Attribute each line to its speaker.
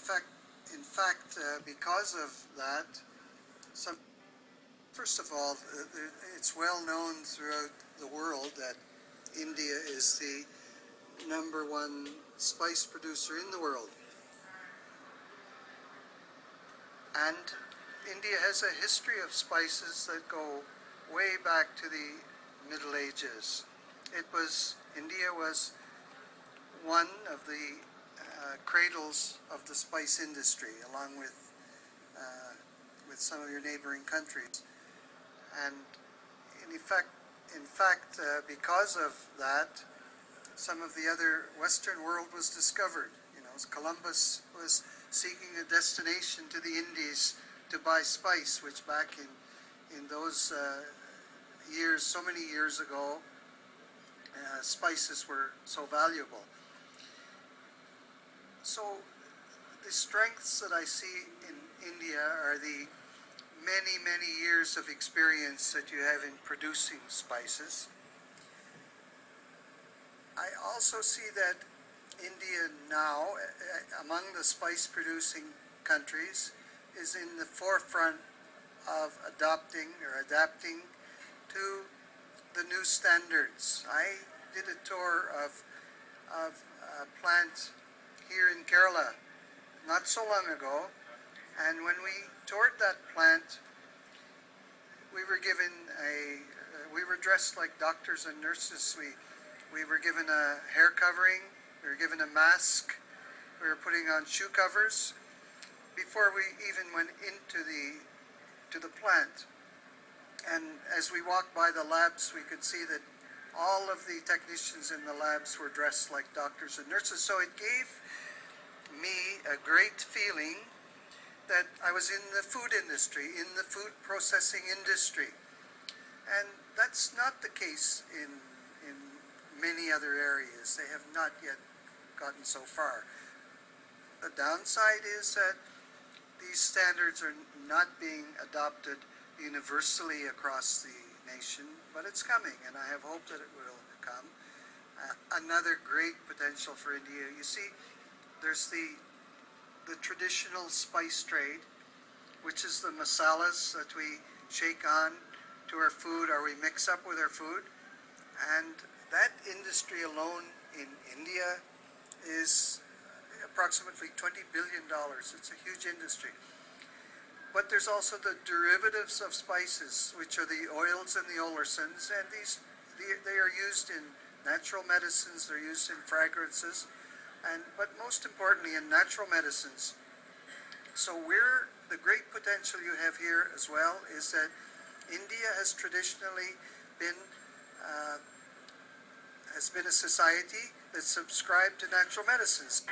Speaker 1: fact, because of that, first of all, it's well known throughout the world that India is the #1 spice producer in the world. And India has a history of spices that go way back to the Middle Ages. India was one of the cradles of the spice industry, along with some of your neighboring countries. And in fact, because of that, some of the other Western world was discovered. Columbus was seeking a destination to the Indies to buy spice, which back in those years, so many years ago, spices were so valuable. So the strengths that I see in India are the many, many years of experience that you have in producing spices. I also see that India now, among the spice producing countries, is in the forefront of adapting to the new standards. I did a tour of a plant here in Kerala not so long ago, and when we toured that plant, we were dressed like doctors and nurses. We were given a hair covering, we were given a mask, we were putting on shoe covers before we even went into the plant. And as we walked by the labs, we could see that all of the technicians in the labs were dressed like doctors and nurses. So it gave me a great feeling that I was in the food industry, in the food processing industry. And that's not the case in many other areas. They have not yet gotten so far. The downside is that these standards are not being adopted universally across the nation, but it's coming, and I have hope that it will come. Another great potential for India. You see, there's the traditional spice trade, which is the masalas that we shake on to our food or we mix up with our food. And that industry alone in India is approximately $20 billion. It's a huge industry. But there's also the derivatives of spices, which are the oils and the olefins, and they are used in natural medicines, they're used in fragrances, but most importantly in natural medicines. So the great potential you have here as well is that India has traditionally been a society that subscribed to natural medicines.